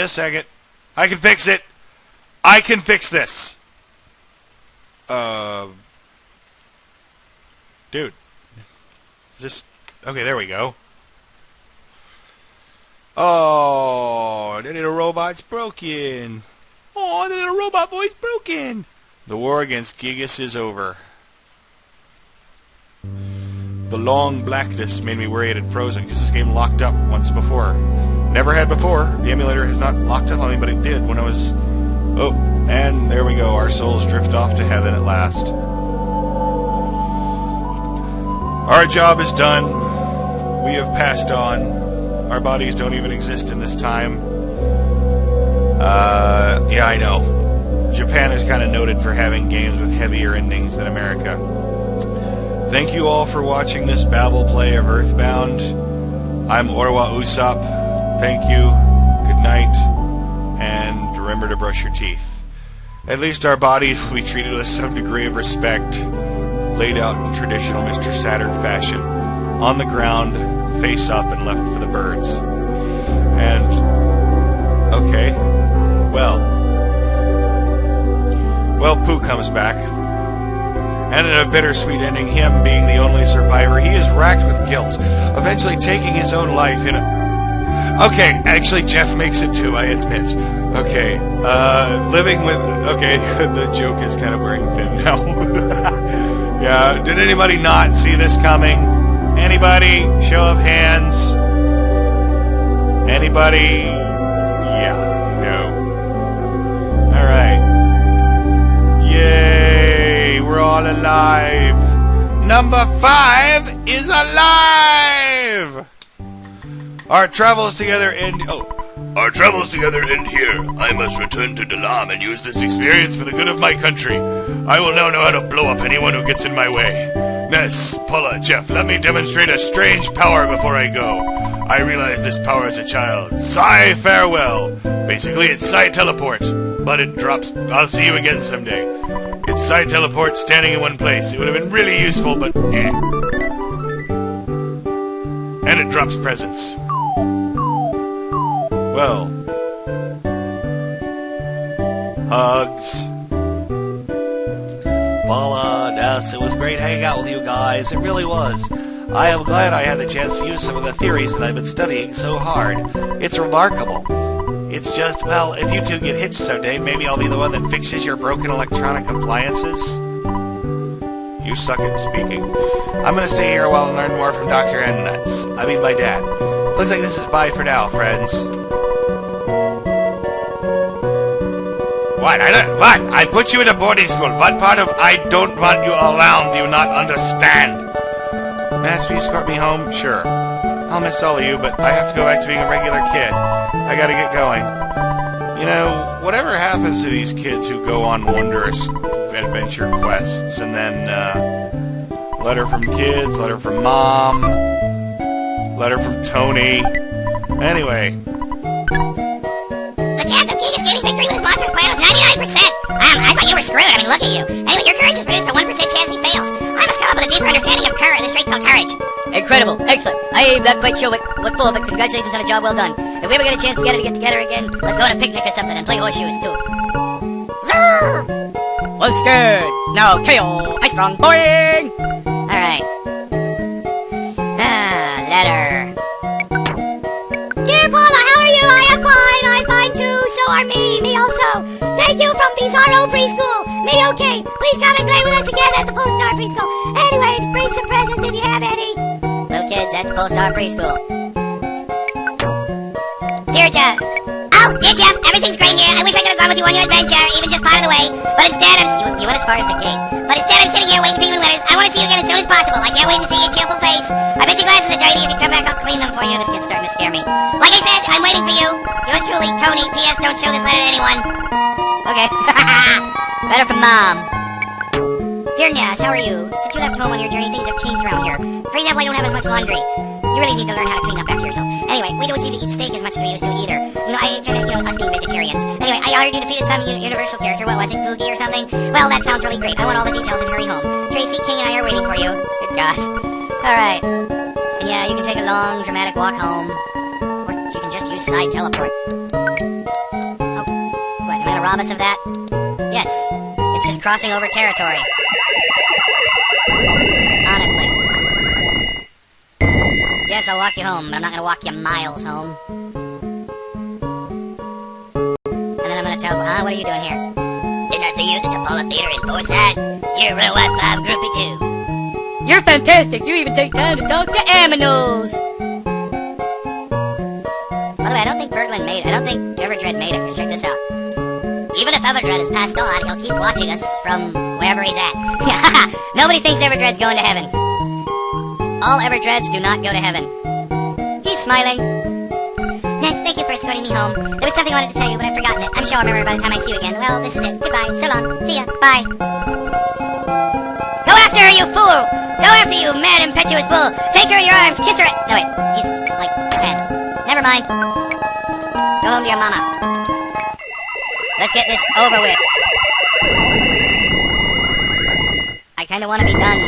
Just a second. I can fix it. I can fix this. Dude. Just... Okay, there we go. Oh, the little robot's broken. Oh, the little robot boy's broken. The war against Gigas is over. The long blackness made me worry it had frozen because this game locked up once before. Never had before. The emulator has not locked up on me, but it did when I was... Oh, and there we go. Our souls drift off to heaven at last. Our job is done. We have passed on. Our bodies don't even exist in this time. Yeah, I know. Japan is kind of noted for having games with heavier endings than America. Thank you all for watching this Babble play of Earthbound. I'm Orwa Usopp. Thank you. Good night. And remember to brush your teeth. At least our bodies will be treated with some degree of respect. Laid out in traditional Mr. Saturn fashion. On the ground, face up and left for the birds. And... okay. Well, Pooh comes back. And in a bittersweet ending, him being the only survivor, he is racked with guilt, eventually taking his own life in a... Okay, actually, Jeff makes it too, I admit. Okay, living with... Okay, the joke is kind of wearing thin now. Yeah, did anybody not see this coming? Anybody? Show of hands. Anybody? Yeah, no. Alright. Yay! We're all alive! Number 5 is alive! Our travels together end... Oh. Our travels together end here. I must return to Dalam and use this experience for the good of my country. I will now know how to blow up anyone who gets in my way. Ness, Paula, Jeff, let me demonstrate a strange power before I go. I realized this power as a child. Psi farewell. Basically, it's Psi teleport, but it drops. I'll see you again someday. It's Psi teleport standing in one place. It would have been really useful, but eh. And it drops presents. Well, hugs. Paula, Ness, it was great hanging out with you guys. It really was. I am glad I had the chance to use some of the theories that I've been studying so hard. It's remarkable. It's just, well, if you two get hitched someday, maybe I'll be the one that fixes your broken electronic appliances. You suck at speaking. I'm gonna stay here a while and learn more from Dr. N-Nuts. I mean my dad. Looks like this is bye for now, friends. What? I put you in a boarding school. What part of I don't want you around do you not understand? Master, you escort me home? Sure. I'll miss all of you, but I have to go back to being a regular kid. I gotta get going. You know, whatever happens to these kids who go on wondrous adventure quests, and then, letter from kids, letter from mom, letter from Tony. Anyway. The chance of Gigas gaining victory with his monstrous plan was 99%. I thought you were screwed. I mean, look at you. Anyway, your courage has produced a 1% chance he fails. I must come up with a deeper understanding of this trait called courage. Incredible. Excellent. I am not quite sure what for, but congratulations on a job well done. If we ever get a chance together to get together again, let's go on a picnic or something and play horseshoes, too. Zerr! Was scared. Now KO. Ice strong. Boing! Alright. Letter. Dear Paula, how are you? I am fine. I'm fine too. So are me also. Thank you from Bizarro Preschool. Me okay. Please come and play with us again at the Polestar Preschool. Anyway, bring some presents if you have any. Little kids at the Polestar Preschool. Dear Jeff. Oh, dear Jeff, everything's great here. I wish I could have gone with you on your adventure, even just part of the way. But instead, you went as far as the gate. But instead, I'm sitting here waiting for you in Winners. I want to see you again as soon as possible. I can't wait to see your cheerful face. I bet your glasses are dirty. If you come back, I'll clean them for you. This kid's starting to scare me. Like I said, I'm waiting for you. Yours truly, Tony. P.S. Don't show this letter to anyone. Okay. Letter from Mom. Dear Ness, how are you? Since you left home on your journey, things have changed around here. For example, I don't have as much laundry. You really need to learn how to clean up after yourself. Anyway, we don't seem to eat steak as much as we used to either. You know, us being vegetarians. Anyway, I heard you defeated some Universal character. What was it, Googie or something? Well, that sounds really great. I want all the details and hurry home. Tracy, King, and I are waiting for you. Good God. Alright. And yeah, you can take a long, dramatic walk home. Or you can just use use side teleport. Oh, what, am I gonna rob us of that? Yes. It's just crossing over territory. Honestly. Yes, I'll walk you home, but I'm not gonna walk you miles home. And then I'm gonna tell... what are you doing here? Didn't I see you at the Apollo Theater in Forsyth? You're a real Wi-Fi groupie too. You're fantastic! You even take time to talk to aminals! By the way, I don't think Berglund made it. I don't think Everdread made it, because check this out. Even if Everdread has passed on, he'll keep watching us from wherever he's at. Nobody thinks Everdread's going to heaven. All Everdreads do not go to heaven. He's smiling. Ness, thank you for escorting me home. There was something I wanted to tell you, but I've forgotten it. I'm sure I'll remember by the time I see you again. Well, this is it. Goodbye. So long. See ya. Bye. Go after her, you fool! Go after you, mad, impetuous fool! Take her in your arms, kiss her. No, wait. He's like 10. Never mind. Go home to your mama. Let's get this over with. I kind of want to be done.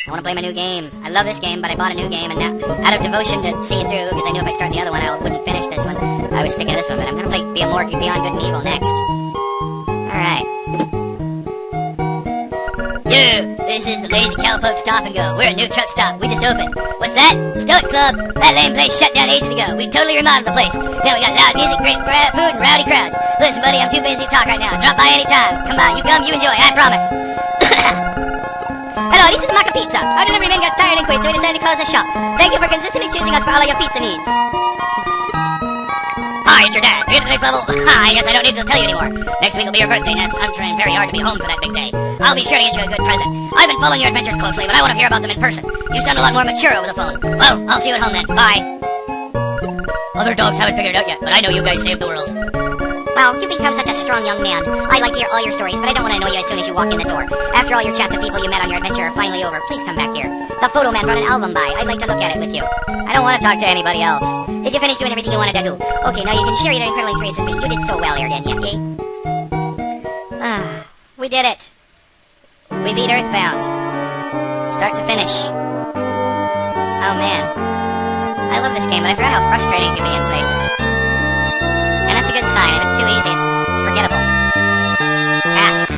I want to play my new game. I love this game, but I bought a new game, and now, out of devotion to see it through, because I knew if I start the other one, I wouldn't finish this one, I was sticking to this one, but I'm going to play Beyond Good and Evil next. Alright. Yeah, this is the Lazy Cowpoke Stop and Go. We're a new truck stop. We just opened. What's that? Stoic Club. That lame place shut down ages ago. We totally remodeled the place. Now we got loud music, great food, and rowdy crowds. Listen, buddy, I'm too busy to talk right now. Drop by anytime. Come by. You come, you enjoy. I promise. Hello, this is Maca Pizza. Our delivery man got tired and quit, so we decided to close the shop. Thank you for consistently choosing us for all of your pizza needs. Hi, it's your dad. You get to the next level? I guess I don't need to tell you anymore. Next week will be your birthday, Ness. I'm trying very hard to be home for that big day. I'll be sure to get you a good present. I've been following your adventures closely, but I want to hear about them in person. You sound a lot more mature over the phone. Well, I'll see you at home then. Bye. Other dogs haven't figured it out yet, but I know you guys saved the world. Well, you've become such a strong young man. I'd like to hear all your stories, but I don't want to know you as soon as you walk in the door. After all your chats with people you met on your adventure are finally over, please come back here. The Photo Man brought an album by. I'd like to look at it with you. I don't want to talk to anybody else. Did you finish doing everything you wanted to do? Okay, now you can share your incredible experience with me. You did so well here, didn't you? Yay? We did it. We beat Earthbound. Start to finish. Oh, man. I love this game, but I forgot how frustrating it can be in places. And that's a good sign. If it's too easy, it's forgettable. Cast.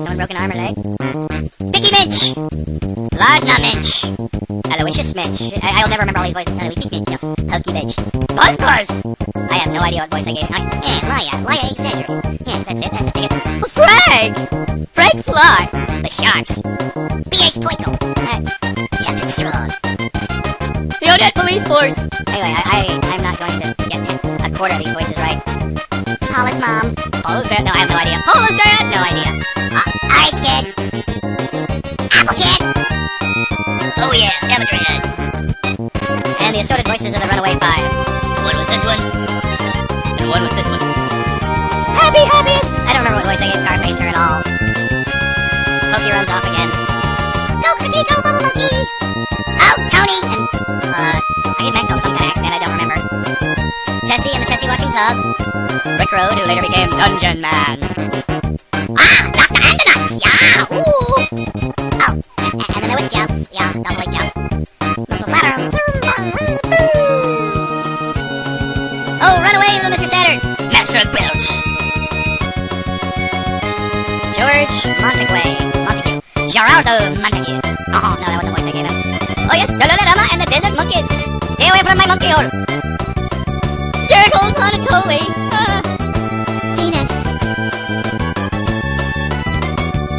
Someone broke an arm or leg? Picky Minch! Lardna Minch! Aloysius Minch. I'll never remember all these voices. Aloysius Minch, no. Pokey Minch. Buzz Buzz! I have no idea what voice I gave. Maya, exaggerate. Yeah, that's it, that's the ticket. Frank! Frank Fly! The Sharks. B.H. Poinko. Captain Strong. The Odette Police Force! Anyway, I'm not going to get a quarter of these voices right. Paula's mom. Paula's dad? No, I have no idea. Paula's dad? No idea. Orange Kid. Apple Kid. Oh yeah, Everdread. And the assorted voices of the Runaway Five. One was this one. And one was this one. Happy Happyists! I don't remember what voice I gave Car Painter at all. Pokey runs off again. Go Cookie, go Bubble Monkey. Oh, Tony. And, I gave Maxwell some kind of accent, I don't remember. Tessie and the Tessie Watching Club. Rick Road, who later became Dungeon Man. Dr. Andonuts. Yeah, ooh. Oh, and then there was Jeff. Yeah, double Jeff. Mr. Saturn. Oh, run away, little Mr. Saturn. Master Bilge. George Montague. Gerardo Montague. Oh, no, that wasn't the voice I gave him. Oh, yes, Dolorama and the Desert Monkeys. Stay away from my monkey hole. Jericho Monotoli. Venus.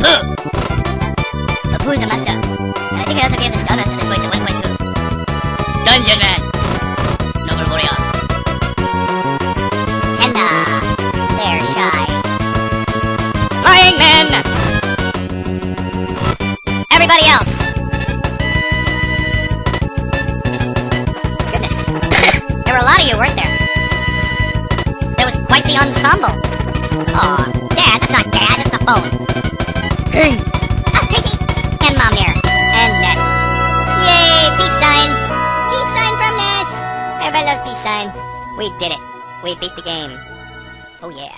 Pooh. The Pooh's a master. And I think I also gave the Stardust in this voice at 1.2. Dungeon Man. Noble Warrior. Tender. They're shy. Flying Man. Everybody else. Goodness. There were a lot of you, weren't there? There was quite the ensemble. Aw, Dad, that's not Dad, that's the phone. Oh, Tracy. And Mom here. And Ness. Yay, peace sign. Peace sign from Ness. Everybody loves peace sign. We did it. We beat the game. Oh, yeah.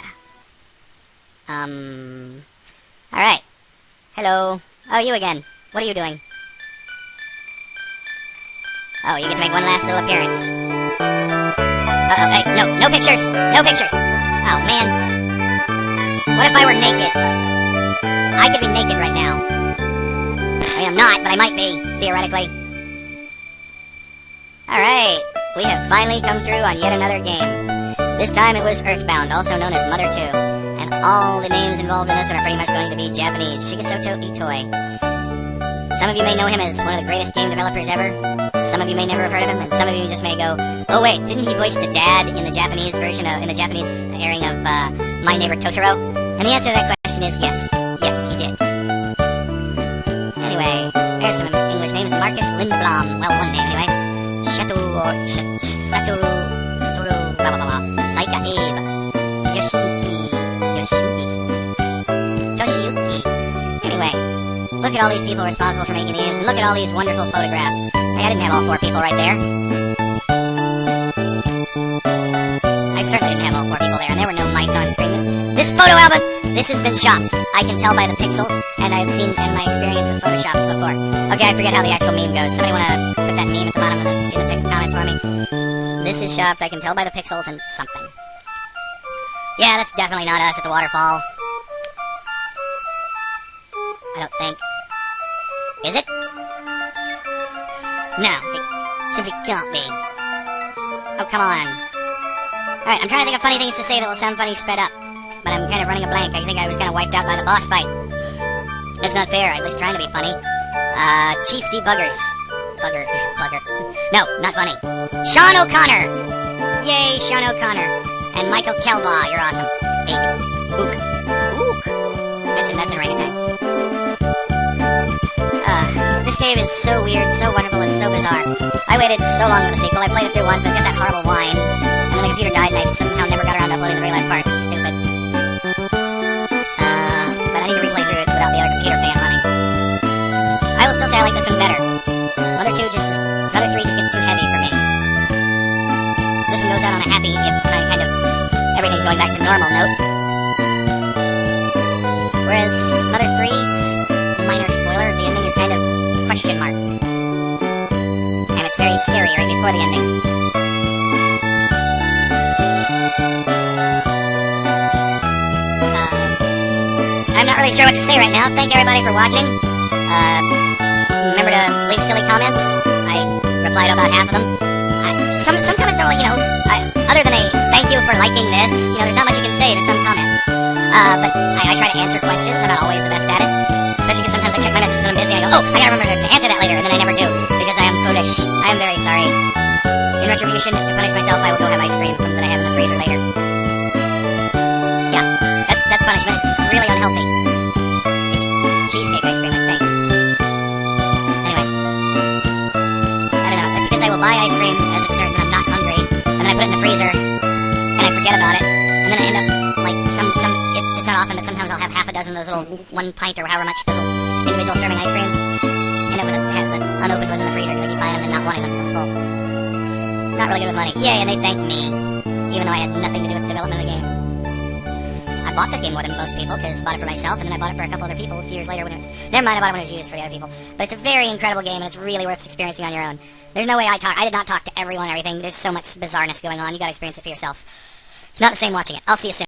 Alright. Hello. Oh, you again. What are you doing? Oh, you get to make one last little appearance. Uh-oh, hey, no pictures! No pictures! Oh, man. What if I were naked? I could be naked right now. I mean, I'm not, but I might be, theoretically. Alright, we have finally come through on yet another game. This time it was Earthbound, also known as Mother 2. And all the names involved in this are pretty much going to be Japanese. Shigesato Itoi. Some of you may know him as one of the greatest game developers ever. Some of you may never have heard of him, and some of you just may go, oh wait, didn't he voice the dad in the Japanese version in the Japanese airing of My Neighbor Totoro? And the answer to that question is yes. Yes, he did. Anyway, there's some English names. Marcus Lindblom. Well, one name anyway. Satoru, blah blah blah. Saika Abe. Toshiyuki. Anyway, look at all these people responsible for making the games, and look at all these wonderful photographs. Hey, I didn't have all 4 people right there. I certainly didn't have all 4 people there, and there were no mice on screen. This photo album, this has been shopped. I can tell by the pixels, and I've seen in my experience with Photoshops before. Okay, I forget how the actual meme goes. Somebody want to put that meme at the bottom of in the text comments for me? This is shopped. I can tell by the pixels and something. Yeah, that's definitely not us at the waterfall. I don't think. Is it? No, it simply can't be. Oh, come on. Alright, I'm trying to think of funny things to say that will sound funny sped up. But I'm kind of running a blank. I think I was kind of wiped out by the boss fight. That's not fair. I was trying to be funny. Chief Debuggers. Bugger. No, not funny. Sean O'Connor! Yay, Sean O'Connor. And Michael Kelbaugh, you're awesome. Ook. That's in orangutan. This game is so weird, so wonderful, and so bizarre. I waited so long for the sequel. I played it through once, but it's got that horrible whine. And then the computer died, and I somehow never got around to uploading the very last part. It's stupid. But I need to replay through it without the other computer fan running. I will still say I like this one better. Mother 3 just gets too heavy for me. This one goes out on a happy, if kind of everything's going back to normal note. Whereas Mother 3's minor spoiler, the ending is kind of question mark. And it's very scary right before the ending. I'm not really sure what to say right now. Thank everybody for watching. Remember to leave silly comments. I replied to about half of them. Some comments are like, other than a thank you for liking this, there's not much you can say to some comments. But I try to answer questions. I'm not always the best at it. Especially because sometimes I check my messages when I'm busy and I go, oh, I gotta remember to answer that later, and then I never do, because I am foolish. I am very sorry. In retribution, to punish myself, I will go have ice cream that I have in the freezer later. Yeah, that's punishment. It's really unhealthy. It's cheesecake ice cream, I think. Anyway. I don't know. That's because I will buy ice cream as a dessert when I'm not hungry, and then I put it in the freezer, and I forget about it, and then I end up, like, it's not often, but sometimes I'll have half a dozen of those little 1 pint or however much those little individual serving ice creams. And it would have the unopened ones in the freezer because I keep buying them and not wanting them because I'm full. Not really good with money. Yay, and they thanked me, even though I had nothing to do with the development of the game. I bought this game more than most people because I bought it for myself, and then I bought it for a couple other people a few years later when it was... Never mind, I bought it when it was used for the other people. But it's a very incredible game, and it's really worth experiencing on your own. There's no way I did not talk to everyone and everything. There's so much bizarreness going on. You gotta experience it for yourself. It's not the same watching it. I'll see you soon.